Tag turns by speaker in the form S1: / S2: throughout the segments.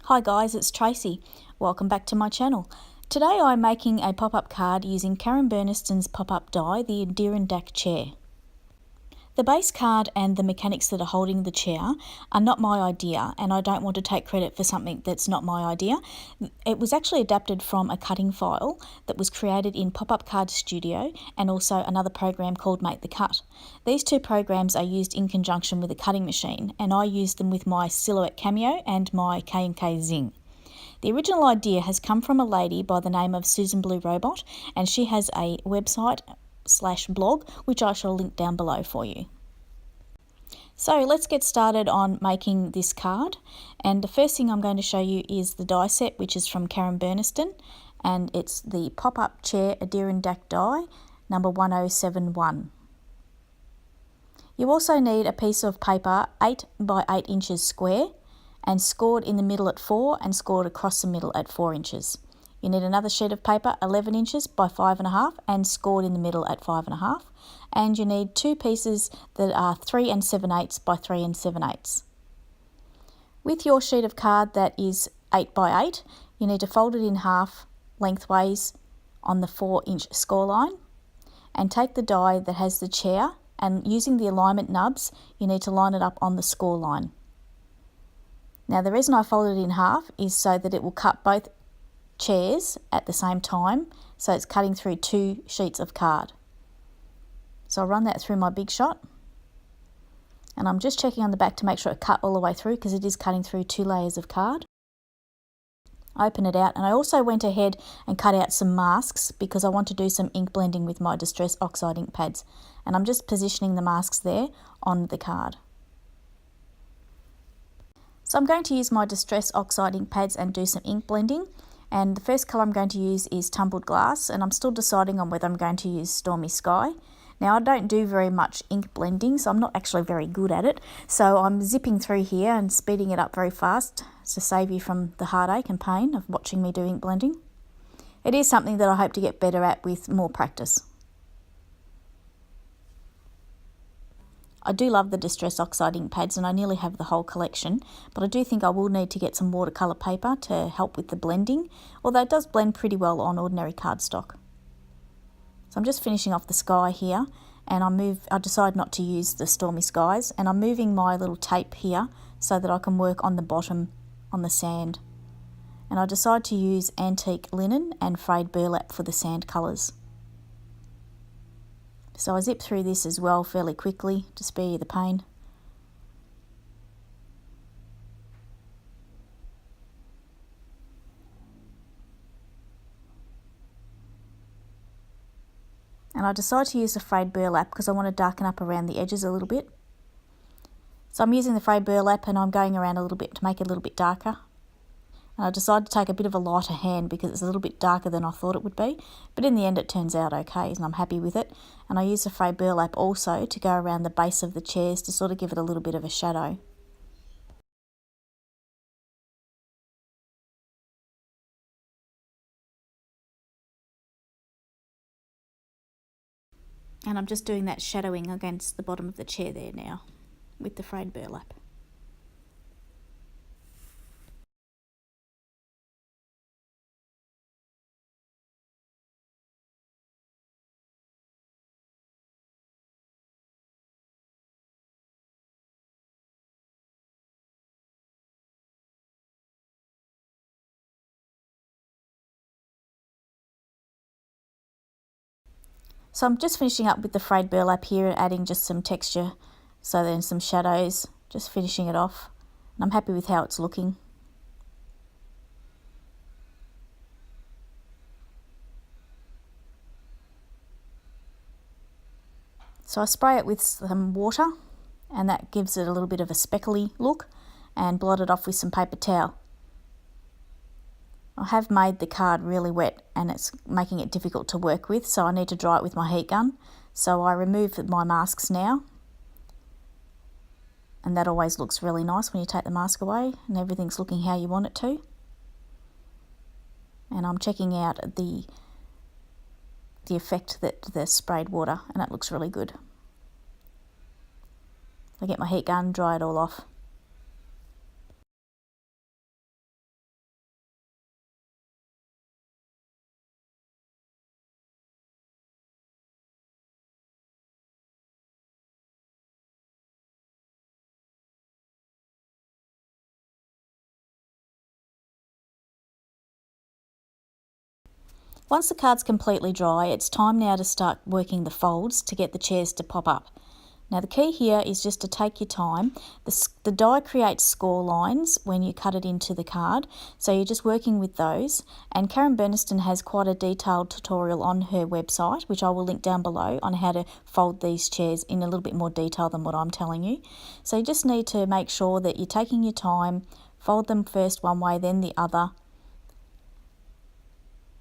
S1: Hi guys, it's Tracy. Welcome back to my channel. Today I'm making a pop-up card using Karen Burniston's pop-up die, the Adirondak chair. The base card and the mechanics that are holding the chair are not my idea, and I don't want to take credit for something that's not my idea. It was actually adapted from a cutting file that was created in Pop-Up Card Studio and also another program called Make the Cut. These two programs are used in conjunction with a cutting machine, and I used them with my Silhouette Cameo and my K&K Zing. The original idea has come from a lady by the name of Susan Blue Robot, and she has a website/blog which I shall link down below for you. So let's get started on making this card, and the first thing I'm going to show you is the die set, which is from Karen Burniston, and it's the pop-up chair Adirondak die number 1071. You also need a piece of paper 8 by 8 inches square and scored in the middle at 4 and scored across the middle at 4 inches. You need another sheet of paper 11 inches by 5.5 and scored in the middle at 5.5. And you need two pieces that are 3 7/8 by 3 7/8. With your sheet of card that is 8 by 8, you need to fold it in half lengthways on the 4-inch score line and take the die that has the chair, and using the alignment nubs you need to line it up on the score line. Now the reason I folded it in half is so that it will cut both chairs at the same time, so it's cutting through two sheets of card. So I'll run that through my big shot, and I'm just checking on the back to make sure it cut all the way through because it is cutting through 2 layers of card. I open it out, and I also went ahead and cut out some masks because I want to do some ink blending with my Distress Oxide ink pads, and I'm just positioning the masks there on the card. So I'm going to use my Distress Oxide ink pads and do some ink blending, and the first colour I'm going to use is Tumbled Glass, and I'm still deciding on whether I'm going to use Stormy Sky. Now I don't do very much ink blending, so I'm not actually very good at it, so I'm zipping through here and speeding it up very fast to save you from the heartache and pain of watching me do ink blending. It is something that I hope to get better at with more practice. I do love the Distress Oxide ink pads, and I nearly have the whole collection, but I do think I will need to get some watercolour paper to help with the blending, although it does blend pretty well on ordinary cardstock. So I'm just finishing off the sky here, and I decide not to use the Stormy Skies, and I'm moving my little tape here so that I can work on the bottom on the sand. And I decide to use antique linen and frayed burlap for the sand colours. So I zip through this as well fairly quickly to spare you the pain. And I decide to use the frayed burlap because I want to darken up around the edges a little bit. So I'm using the frayed burlap and I'm going around a little bit to make it a little bit darker. And I decided to take a bit of a lighter hand because it's a little bit darker than I thought it would be, but in the end it turns out okay and I'm happy with it. And I use the frayed burlap also to go around the base of the chairs to sort of give it a little bit of a shadow. And I'm just doing that shadowing against the bottom of the chair there now with the frayed burlap. So I'm just finishing up with the frayed burlap here and adding just some texture, so then some shadows, just finishing it off. And I'm happy with how it's looking. So I spray it with some water, and that gives it a little bit of a speckly look, and blot it off with some paper towel. I have made the card really wet and it's making it difficult to work with, so I need to dry it with my heat gun. So I remove my masks now, and that always looks really nice when you take the mask away and everything's looking how you want it to. And I'm checking out the effect that the sprayed water, and it looks really good. I get my heat gun, dry it all off. Once the card's completely dry, it's time now to start working the folds to get the chairs to pop up. Now the key here is just to take your time. The die creates score lines when you cut it into the card, so you're just working with those. And Karen Burniston has quite a detailed tutorial on her website, which I will link down below, on how to fold these chairs in a little bit more detail than what I'm telling you. So you just need to make sure that you're taking your time, fold them first one way, then the other,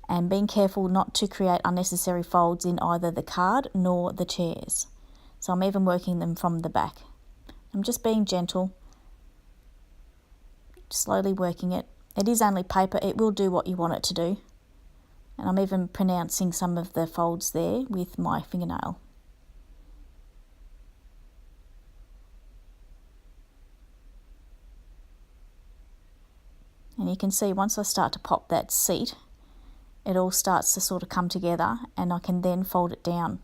S1: and being careful not to create unnecessary folds in either the card nor the chairs. So I'm even working them from the back. I'm just being gentle, slowly working it. It is only paper, it will do what you want it to do. And I'm even pronouncing some of the folds there with my fingernail. And you can see once I start to pop that seat, it all starts to sort of come together, and I can then fold it down.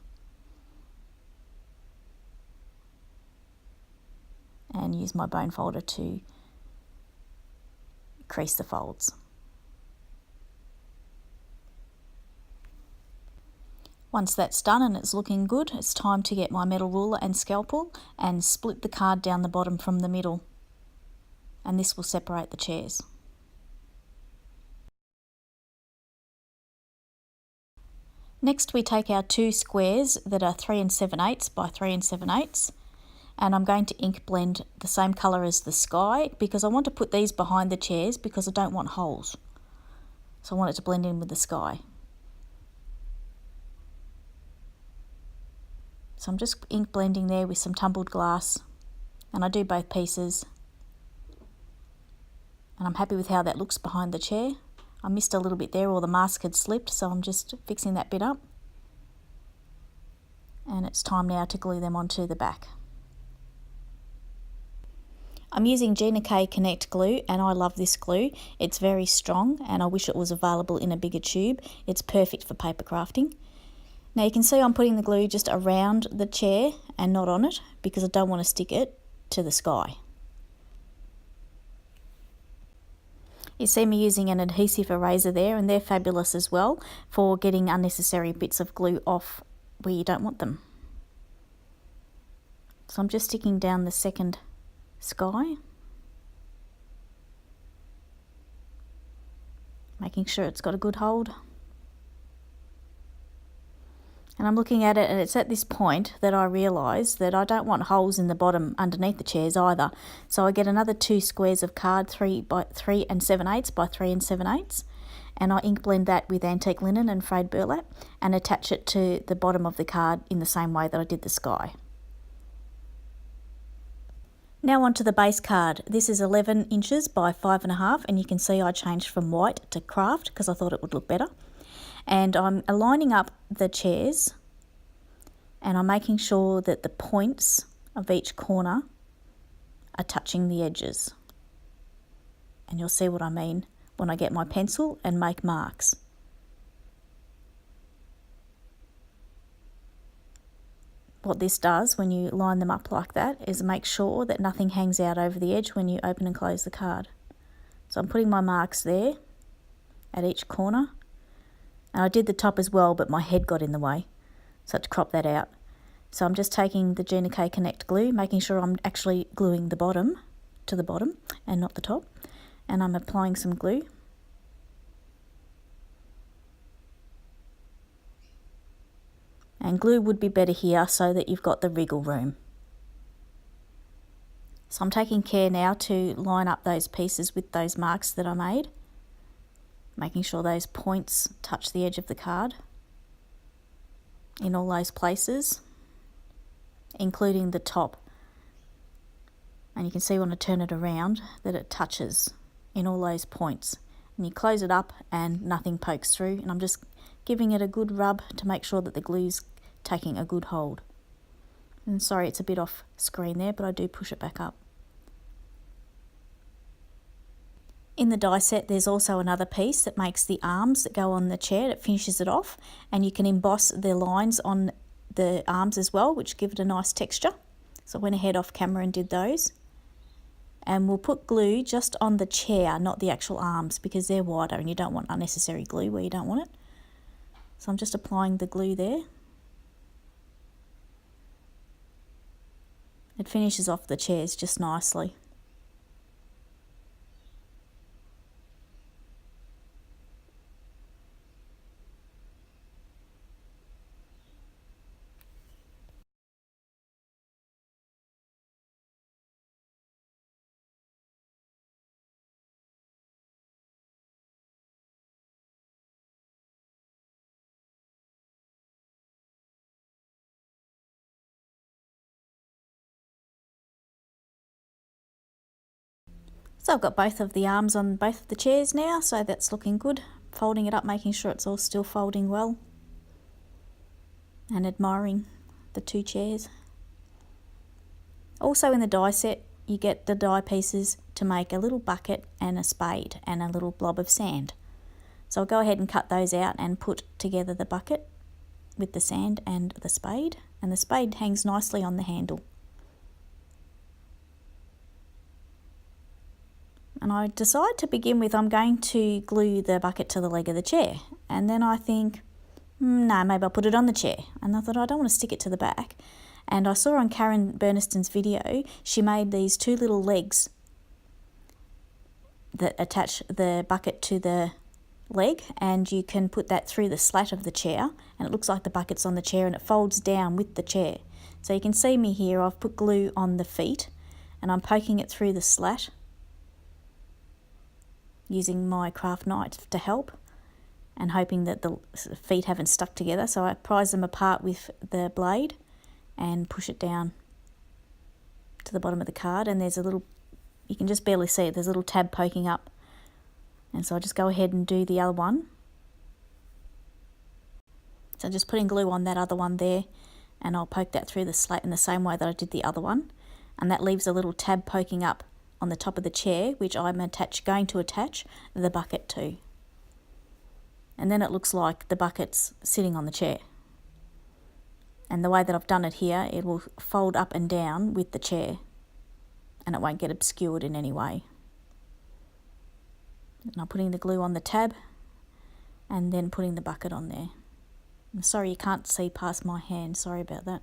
S1: And use my bone folder to crease the folds. Once that's done and it's looking good, it's time to get my metal ruler and scalpel and split the card down the bottom from the middle. And this will separate the chairs. Next we take our two squares that are 3 7/8 by 3 7/8. And I'm going to ink blend the same colour as the sky, because I want to put these behind the chairs because I don't want holes. So I want it to blend in with the sky. So I'm just ink blending there with some tumbled glass, and I do both pieces. And I'm happy with how that looks behind the chair. I missed a little bit there, or the mask had slipped, so I'm just fixing that bit up. And it's time now to glue them onto the back. I'm using Gina K Connect glue, and I love this glue. It's very strong, and I wish it was available in a bigger tube. It's perfect for paper crafting. Now you can see I'm putting the glue just around the chair and not on it, because I don't want to stick it to the sky. You see me using an adhesive eraser there, and they're fabulous as well for getting unnecessary bits of glue off where you don't want them. So I'm just sticking down the second sky, making sure it's got a good hold. And I'm looking at it, and it's at this point that I realise that I don't want holes in the bottom underneath the chairs either. So I get another two squares of card 3 by 3 7/8 by 3 7/8, and I ink blend that with antique linen and frayed burlap and attach it to the bottom of the card in the same way that I did the sky. Now onto the base card. This is 11 inches by 5.5, and you can see I changed from white to craft because I thought it would look better. And I'm aligning up the chairs, and I'm making sure that the points of each corner are touching the edges. And you'll see what I mean when I get my pencil and make marks. What this does when you line them up like that is make sure that nothing hangs out over the edge when you open and close the card. So I'm putting my marks there at each corner, and I did the top as well, but my head got in the way, so I had to crop that out. So I'm just taking the Gina K Connect glue, making sure I'm actually gluing the bottom to the bottom and not the top, and I'm applying some glue. And glue would be better here so that you've got the wriggle room. So I'm taking care now to line up those pieces with those marks that I made, making sure those points touch the edge of the card in all those places, including the top. And you can see when I turn it around that it touches in all those points. And you close it up and nothing pokes through, and I'm just giving it a good rub to make sure that the glue's taking a good hold. And sorry it's a bit off screen there, but I do push it back up. In the die set there's also another piece that makes the arms that go on the chair. It finishes it off, and you can emboss the lines on the arms as well, which give it a nice texture. So I went ahead off camera and did those. And we'll put glue just on the chair, not the actual arms, because they're wider and you don't want unnecessary glue where you don't want it. So I'm just applying the glue there. It finishes off the chairs just nicely. So I've got both of the arms on both of the chairs now, so that's looking good. Folding it up, making sure it's all still folding well, and admiring the two chairs. Also in the die set, you get the die pieces to make a little bucket and a spade and a little blob of sand. So I'll go ahead and cut those out and put together the bucket with the sand and the spade hangs nicely on the handle. And I decide to begin with, I'm going to glue the bucket to the leg of the chair. And then I think, no, maybe I'll put it on the chair. And I thought, I don't want to stick it to the back. And I saw on Karen Burniston's video, she made these two little legs that attach the bucket to the leg, and you can put that through the slat of the chair, and it looks like the bucket's on the chair, and it folds down with the chair. So you can see me here, I've put glue on the feet, and I'm poking it through the slat, using my craft knife to help, and hoping that the feet haven't stuck together. So I prise them apart with the blade and push it down to the bottom of the card, and there's a little, you can just barely see it, there's a little tab poking up. And so I just go ahead and do the other one. So just putting glue on that other one there, and I'll poke that through the slat in the same way that I did the other one, and that leaves a little tab poking up on the top of the chair, which I'm going to attach the bucket to. And then it looks like the bucket's sitting on the chair. And the way that I've done it here, it will fold up and down with the chair, and it won't get obscured in any way. And I'm putting the glue on the tab, and then putting the bucket on there. I'm sorry you can't see past my hand, sorry about that.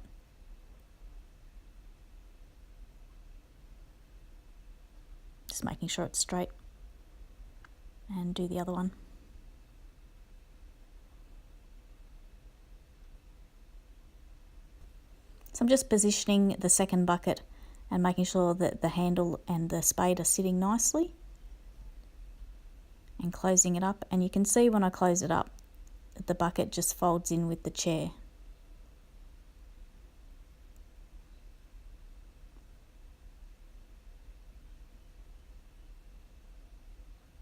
S1: Just making sure it's straight, and do the other one. So I'm just positioning the second bucket and making sure that the handle and the spade are sitting nicely, and closing it up. And you can see when I close it up that the bucket just folds in with the chair.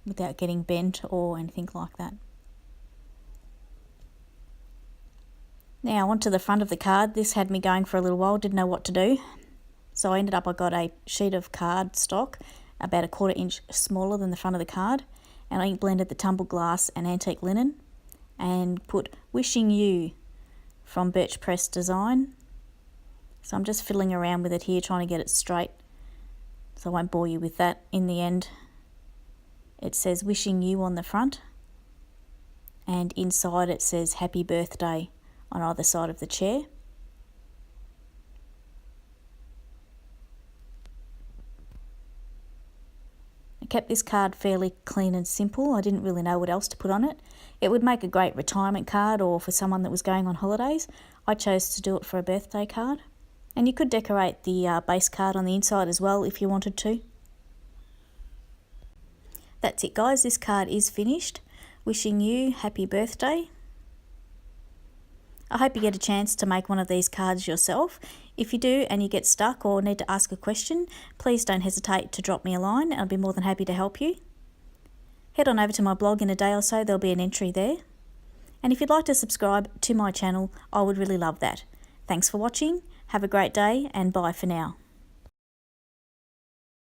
S1: Without getting bent or anything like that. Now onto the front of the card. This had me going for a little while, didn't know what to do. So I got a sheet of card stock about 1/4 inch smaller than the front of the card, and I ink blended the tumbled glass and antique linen and put "Wishing You" from Birch Press Design. So I'm just fiddling around with it here, trying to get it straight, so I won't bore you with that. In the end, it says "Wishing You" on the front, and inside it says "Happy Birthday" on either side of the chair. I kept this card fairly clean and simple. I didn't really know what else to put on it. It would make a great retirement card or for someone that was going on holidays. I chose to do it for a birthday card. And you could decorate the base card on the inside as well if you wanted to. That's it guys, this card is finished. Wishing you happy birthday. I hope you get a chance to make one of these cards yourself. If you do and you get stuck or need to ask a question, please don't hesitate to drop me a line. I'll be more than happy to help you. Head on over to my blog in a day or so, there'll be an entry there. And if you'd like to subscribe to my channel, I would really love that. Thanks for watching, have a great day, and bye for now.